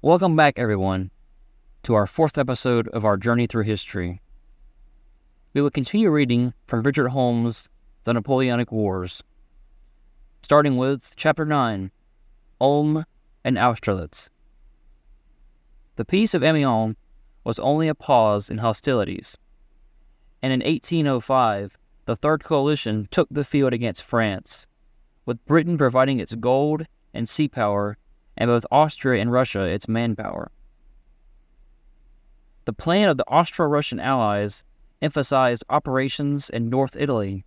Welcome back, everyone, to our fourth episode of our journey through history. We will continue reading from Richard Holmes The Napoleonic Wars, starting with Chapter 9, Ulm and Austerlitz. The Peace of Amiens was only a pause in hostilities, and in 1805, the Third Coalition took the field against France, with Britain providing its gold and sea power, and both Austria and Russia its manpower. The plan of the Austro-Russian allies emphasized operations in North Italy,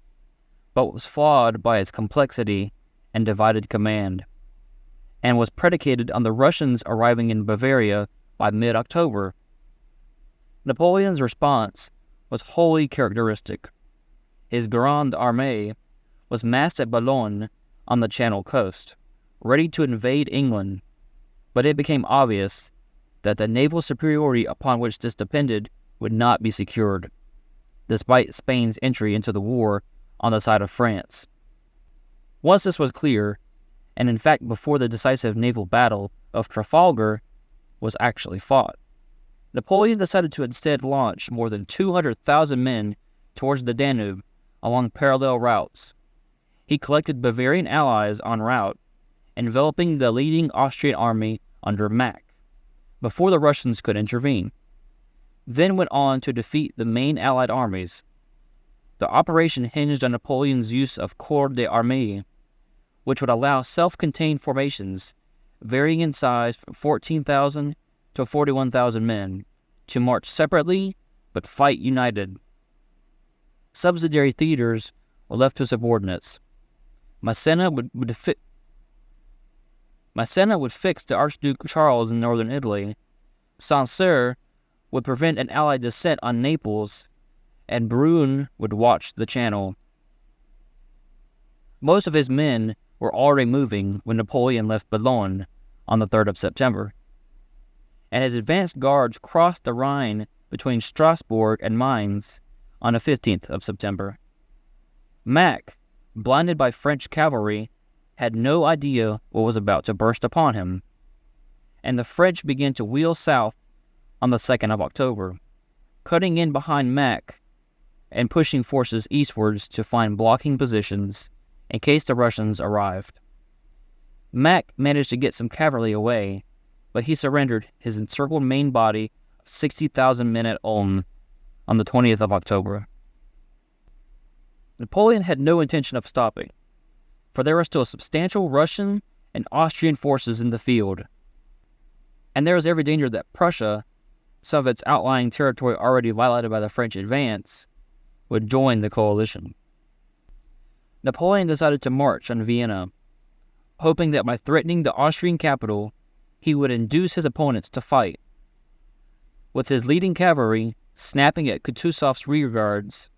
but was flawed by its complexity and divided command, and was predicated on the Russians arriving in Bavaria by mid-October. Napoleon's response was wholly characteristic. His Grande Armée was massed at Boulogne on the Channel coast, ready to invade England, but it became obvious that the naval superiority upon which this depended would not be secured, despite Spain's entry into the war on the side of France. Once this was clear, and in fact before the decisive naval battle of Trafalgar was actually fought, Napoleon decided to instead launch more than 200,000 men towards the Danube along parallel routes. He collected Bavarian allies en route, enveloping the leading Austrian army under Mack, before the Russians could intervene, then went on to defeat the main Allied armies. The operation hinged on Napoleon's use of corps d'armée, which would allow self-contained formations, varying in size from 14,000 to 41,000 men, to march separately but fight united. Subsidiary theaters were left to subordinates. Massena would fix the Archduke Charles in northern Italy. Sancerre would prevent an Allied descent on Naples, and Brune would watch the Channel. Most of his men were already moving when Napoleon left Boulogne on the 3rd of September, and his advanced guards crossed the Rhine between Strasbourg and Mainz on the 15th of September. Mack, blinded by French cavalry, had no idea what was about to burst upon him, and the French began to wheel south on the 2nd of October, cutting in behind Mack and pushing forces eastwards to find blocking positions in case the Russians arrived. Mack managed to get some cavalry away, but he surrendered his encircled main body of 60,000 men at Ulm on the 20th of October. Napoleon had no intention of stopping, for there were still substantial Russian and Austrian forces in the field, and there was every danger that Prussia, some of its outlying territory already violated by the French advance, would join the coalition. Napoleon decided to march on Vienna, hoping that by threatening the Austrian capital, he would induce his opponents to fight. With his leading cavalry snapping at Kutuzov's rearguards,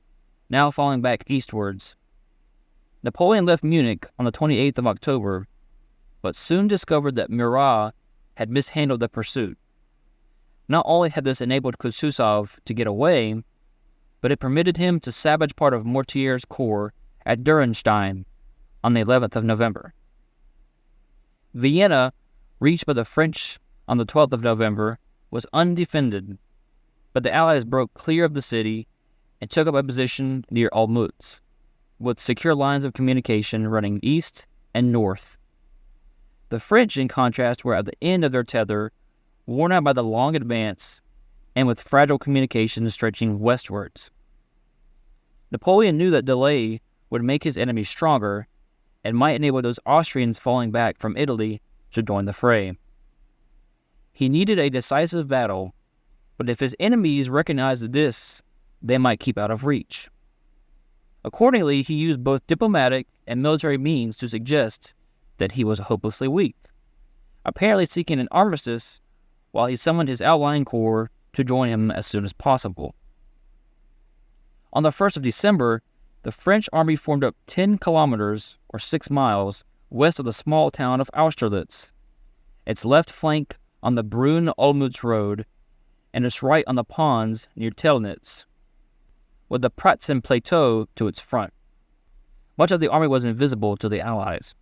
now falling back eastwards, Napoleon left Munich on the 28th of October, but soon discovered that Murat had mishandled the pursuit. Not only had this enabled Kutuzov to get away, but it permitted him to savage part of Mortier's corps at Dürrenstein on the 11th of November. Vienna, reached by the French on the 12th of November, was undefended, but the Allies broke clear of the city and took up a position near Olmütz, with secure lines of communication running east and north. The French, in contrast, were at the end of their tether, worn out by the long advance, and with fragile communications stretching westwards. Napoleon knew that delay would make his enemy stronger, and might enable those Austrians falling back from Italy to join the fray. He needed a decisive battle, but if his enemies recognized this, they might keep out of reach. Accordingly, he used both diplomatic and military means to suggest that he was hopelessly weak, apparently seeking an armistice while he summoned his outlying corps to join him as soon as possible. On the 1st of December, the French army formed up 10 kilometers, or 6 miles, west of the small town of Austerlitz, its left flank on the Brünn-Olmütz road, and its right on the ponds near Telnitz, with the Pratzen Plateau to its front. Much of the army was invisible to the Allies,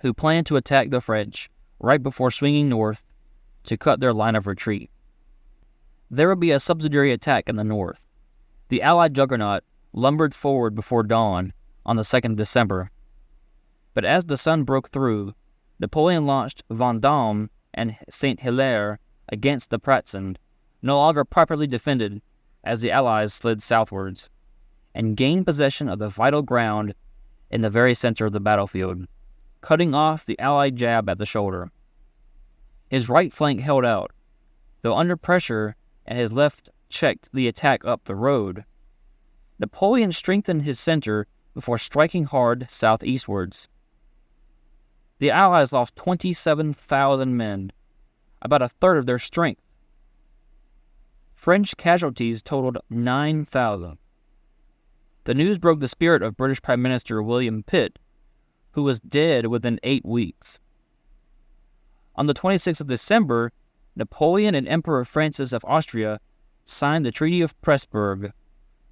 who planned to attack the French right before swinging north to cut their line of retreat. There would be a subsidiary attack in the north. The Allied juggernaut lumbered forward before dawn on the 2nd December. But as the sun broke through, Napoleon launched Vendôme and St. Hilaire against the Pratzen, no longer properly defended as the Allies slid southwards, and gained possession of the vital ground in the very center of the battlefield, cutting off the Allied jab at the shoulder. His right flank held out, though under pressure, and his left checked the attack up the road. Napoleon strengthened his center before striking hard southeastwards. The Allies lost 27,000 men, about a third of their strength. French casualties totaled 9,000. The news broke the spirit of British Prime Minister William Pitt, who was dead within 8 weeks. On the 26th of December, Napoleon and Emperor Francis of Austria signed the Treaty of Pressburg,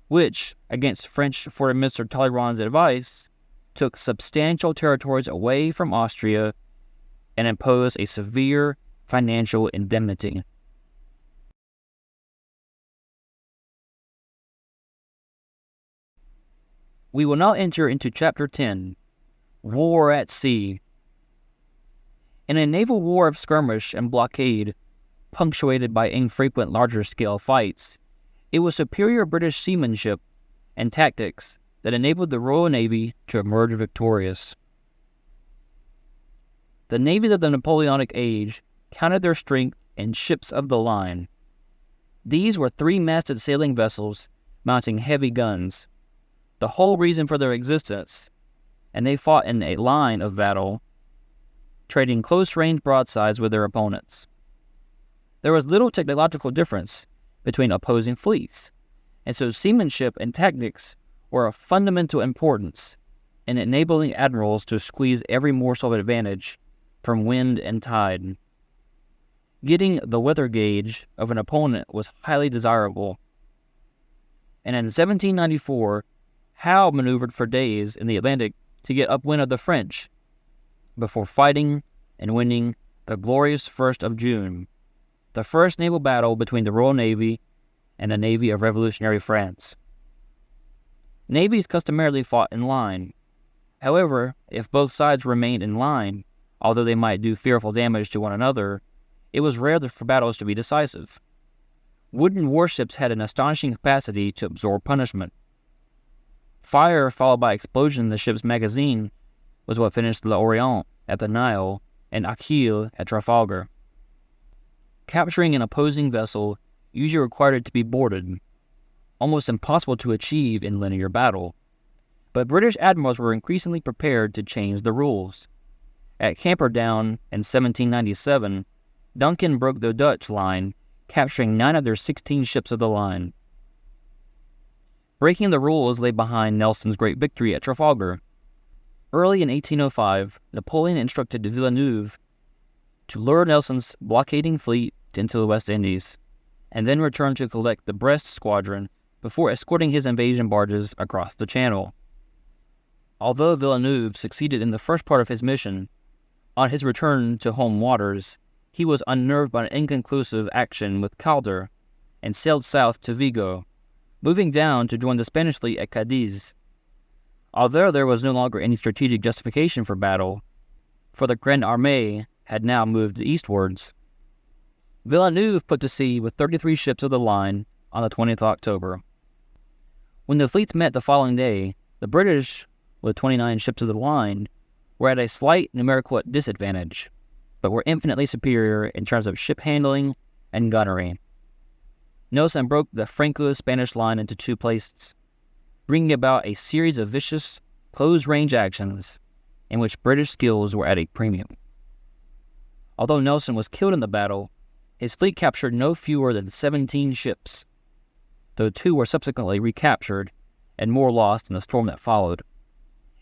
which, against French Foreign Minister Talleyrand's advice, took substantial territories away from Austria and imposed a severe financial indemnity. We will now enter into Chapter 10, War at Sea. In a naval war of skirmish and blockade, punctuated by infrequent larger-scale fights, it was superior British seamanship and tactics that enabled the Royal Navy to emerge victorious. The navies of the Napoleonic age counted their strength in ships of the line. These were three-masted sailing vessels mounting heavy guns, the whole reason for their existence, and they fought in a line of battle, trading close-range broadsides with their opponents. There was little technological difference between opposing fleets, and so seamanship and tactics were of fundamental importance in enabling admirals to squeeze every morsel of advantage from wind and tide. Getting the weather gauge of an opponent was highly desirable, and in 1794, Howe maneuvered for days in the Atlantic to get upwind of the French before fighting and winning the glorious 1st of June, the first naval battle between the Royal Navy and the Navy of Revolutionary France. Navies customarily fought in line. However, if both sides remained in line, although they might do fearful damage to one another, it was rare for battles to be decisive. Wooden warships had an astonishing capacity to absorb punishment. Fire followed by explosion in the ship's magazine was what finished L'Orient at the Nile and Achille at Trafalgar. Capturing an opposing vessel usually required it to be boarded, almost impossible to achieve in linear battle. But British admirals were increasingly prepared to change the rules. At Camperdown in 1797, Duncan broke the Dutch line, capturing 9 of their 16 ships of the line. Breaking the rules lay behind Nelson's great victory at Trafalgar. Early in 1805, Napoleon instructed Villeneuve to lure Nelson's blockading fleet into the West Indies, and then return to collect the Brest squadron before escorting his invasion barges across the Channel. Although Villeneuve succeeded in the first part of his mission, on his return to home waters, he was unnerved by an inconclusive action with Calder and sailed south to Vigo, moving down to join the Spanish fleet at Cadiz. Although there was no longer any strategic justification for battle, for the Grande Armée had now moved eastwards, Villeneuve put to sea with 33 ships of the line on the 20th of October. When the fleets met the following day, the British, with 29 ships of the line, were at a slight numerical disadvantage, but were infinitely superior in terms of ship handling and gunnery. Nelson broke the Franco-Spanish line into 2 places, bringing about a series of vicious, close-range actions in which British skills were at a premium. Although Nelson was killed in the battle, his fleet captured no fewer than 17 ships, though 2 were subsequently recaptured and more lost in the storm that followed.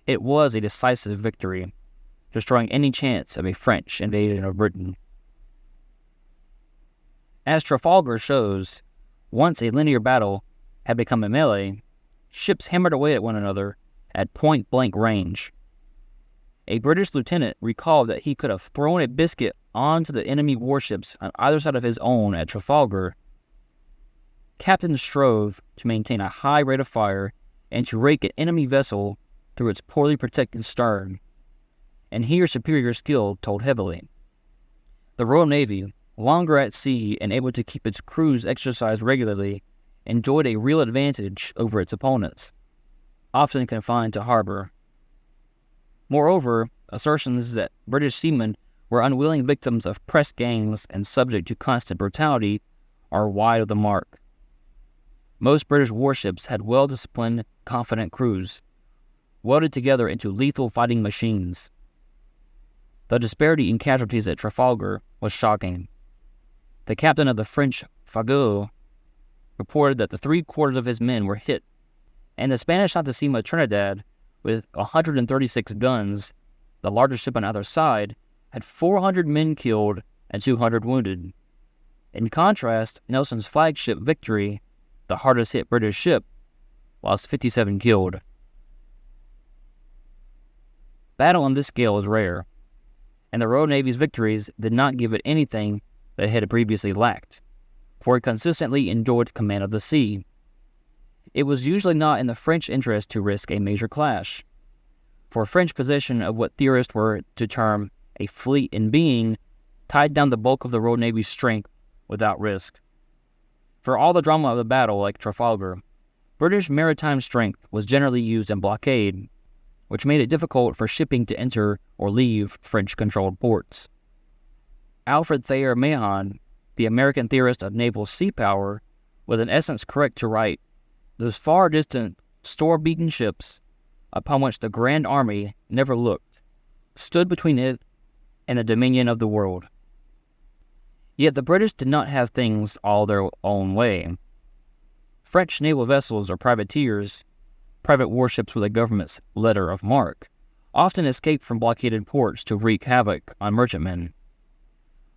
It was a decisive victory, destroying any chance of a French invasion of Britain. As Trafalgar shows, once a linear battle had become a melee, ships hammered away at one another at point-blank range. A British lieutenant recalled that he could have thrown a biscuit onto the enemy warships on either side of his own at Trafalgar, captains strove to maintain a high rate of fire and to rake an enemy vessel through its poorly protected stern, and here superior skill told heavily. The Royal Navy, longer at sea and able to keep its crews exercised regularly, enjoyed a real advantage over its opponents, often confined to harbor. Moreover, assertions that British seamen were unwilling victims of press gangs and subject to constant brutality are wide of the mark. Most British warships had well-disciplined, confident crews, welded together into lethal fighting machines. The disparity in casualties at Trafalgar was shocking. The captain of the French Fagot reported that 3/4 of his men were hit, and the Spanish Santa Trinidad, with 136 guns, the largest ship on either side, had 400 men killed and 200 wounded. In contrast, Nelson's flagship Victory, the hardest hit British ship, lost 57 killed. Battle on this scale is rare, and the Royal Navy's victories did not give it anything that it had previously lacked, for it consistently enjoyed command of the sea. It was usually not in the French interest to risk a major clash, for French possession of what theorists were to term a fleet in being tied down the bulk of the Royal Navy's strength without risk. For all the drama of the battle, like Trafalgar, British maritime strength was generally used in blockade, which made it difficult for shipping to enter or leave French-controlled ports. Alfred Thayer Mahan, the American theorist of naval sea power, was in essence correct to write, "Those far-distant, store-beaten ships, upon which the Grand Army never looked, stood between it and the dominion of the world." Yet the British did not have things all their own way. French naval vessels or privateers, private warships with a government's letter of marque, often escaped from blockaded ports to wreak havoc on merchantmen.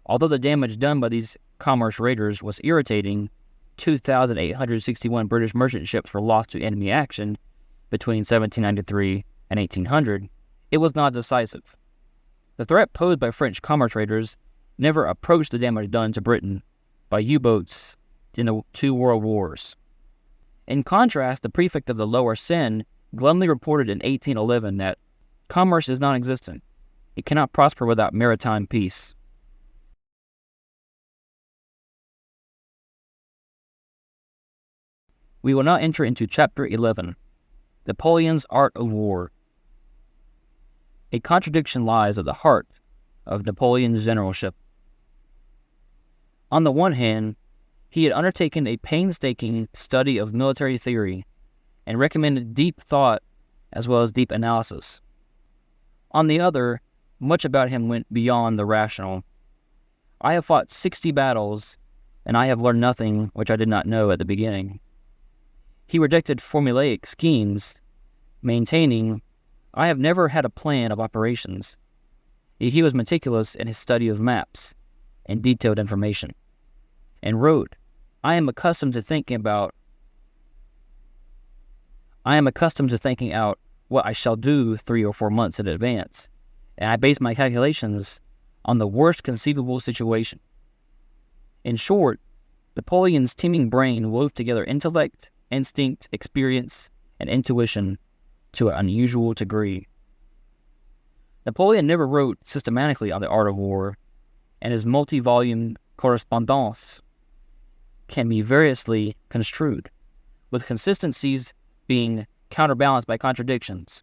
Although the damage done by these commerce raiders was irritating, 2,861 British merchant ships were lost to enemy action between 1793 and 1800, it was not decisive. The threat posed by French commerce raiders never approached the damage done to Britain by U-boats in the 2 world wars. In contrast, the prefect of the Lower Seine glumly reported in 1811 that commerce is non-existent. It cannot prosper without maritime peace. We will now enter into Chapter 11, Napoleon's Art of War. A contradiction lies at the heart of Napoleon's generalship. On the one hand, he had undertaken a painstaking study of military theory and recommended deep thought as well as deep analysis. On the other, much about him went beyond the rational. I have fought 60 battles, and I have learned nothing which I did not know at the beginning. He rejected formulaic schemes, maintaining, "I have never had a plan of operations." He was meticulous in his study of maps and detailed information, and wrote, I am accustomed to thinking out what I shall do 3 or 4 months in advance, and I base my calculations on the worst conceivable situation." In short, Napoleon's teeming brain wove together intellect, instinct, experience, and intuition to an unusual degree. Napoleon never wrote systematically on the art of war, and his multi-volume correspondence can be variously construed, with consistencies being counterbalanced by contradictions.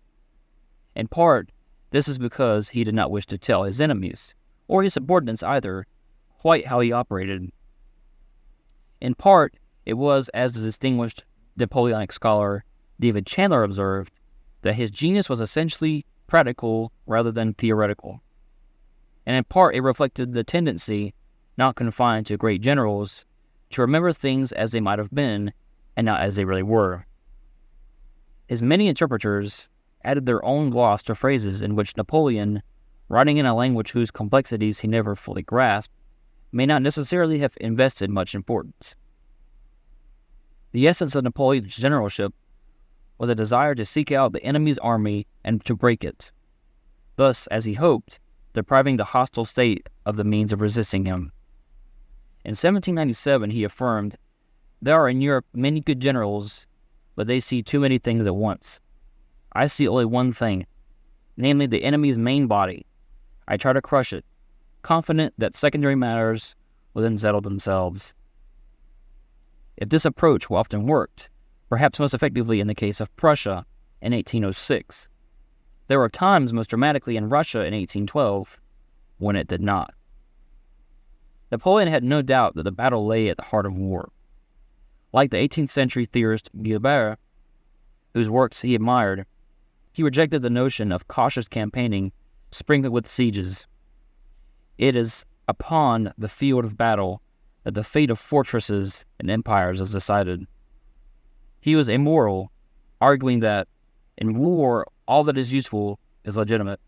In part, this is because he did not wish to tell his enemies, or his subordinates either, quite how he operated. In part, it was, as the distinguished Napoleonic scholar David Chandler observed, that his genius was essentially practical rather than theoretical. And in part, it reflected the tendency, not confined to great generals, to remember things as they might have been and not as they really were. His many interpreters added their own gloss to phrases in which Napoleon, writing in a language whose complexities he never fully grasped, may not necessarily have invested much importance. The essence of Napoleon's generalship was a desire to seek out the enemy's army and to break it. Thus, as he hoped, depriving the hostile state of the means of resisting him. In 1797, he affirmed, "There are in Europe many good generals, but they see too many things at once. I see only one thing, namely the enemy's main body. I try to crush it, confident that secondary matters will then settle themselves." If this approach often worked, perhaps most effectively in the case of Prussia in 1806, there were times, most dramatically in Russia in 1812, when it did not. Napoleon had no doubt that the battle lay at the heart of war. Like the 18th century theorist Guibert, whose works he admired, he rejected the notion of cautious campaigning sprinkled with sieges. It is upon the field of battle that the fate of fortresses and empires is decided. He was amoral, arguing that in war all that is useful is legitimate,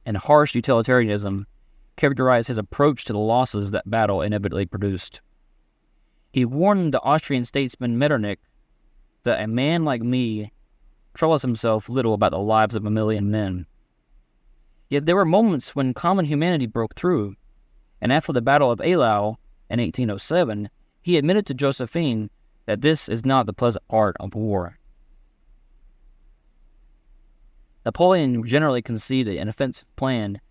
and harsh utilitarianism characterized his approach to the losses that battle inevitably produced. He warned the Austrian statesman Metternich that a man like me troubles himself little about the lives of a million men. Yet there were moments when common humanity broke through, and after the Battle of Eylau in 1807, he admitted to Josephine that this is not the pleasant part of war. Napoleon generally conceived an offensive plan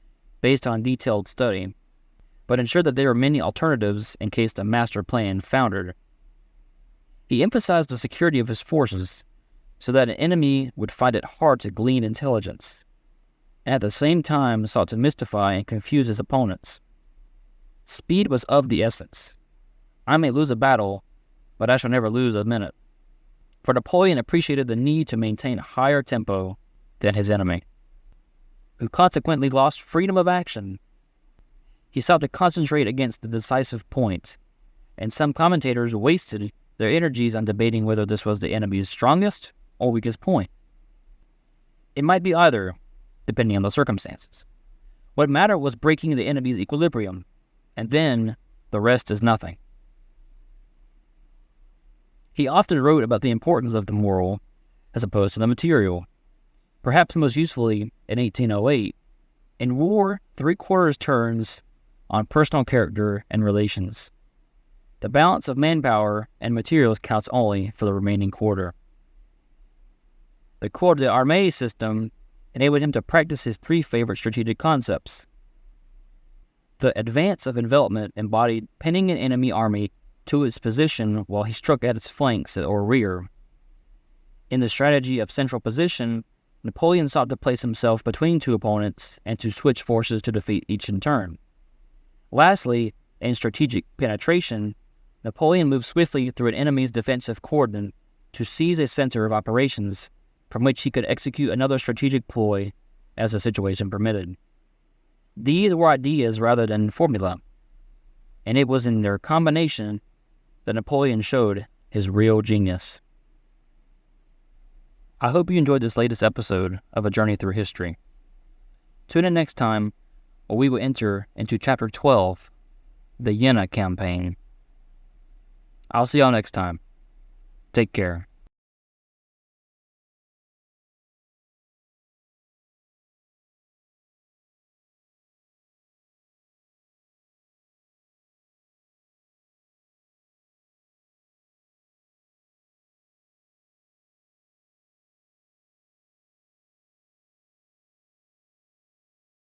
based on detailed study, but ensured that there were many alternatives in case the master plan foundered. He emphasized the security of his forces so that an enemy would find it hard to glean intelligence, and at the same time sought to mystify and confuse his opponents. Speed was of the essence. I may lose a battle, but I shall never lose a minute. For Napoleon appreciated the need to maintain a higher tempo than his enemy, who consequently lost freedom of action. He sought to concentrate against the decisive point, and some commentators wasted their energies on debating whether this was the enemy's strongest or weakest point. It might be either, depending on the circumstances. What mattered was breaking the enemy's equilibrium, and then the rest is nothing. He often wrote about the importance of the moral as opposed to the material. Perhaps most usefully in 1808, in war, 3/4 turns on personal character and relations. The balance of manpower and materials counts only for the remaining quarter. The Corps d'Armée system enabled him to practice his 3 favorite strategic concepts. The advance of envelopment embodied pinning an enemy army to its position while he struck at its flanks or rear. In the strategy of central position, Napoleon sought to place himself between 2 opponents and to switch forces to defeat each in turn. Lastly, in strategic penetration, Napoleon moved swiftly through an enemy's defensive cordon to seize a center of operations from which he could execute another strategic ploy as the situation permitted. These were ideas rather than formula, and it was in their combination that Napoleon showed his real genius. I hope you enjoyed this latest episode of A Journey Through History. Tune in next time, where we will enter into Chapter 12, the Jena Campaign. I'll see y'all next time. Take care.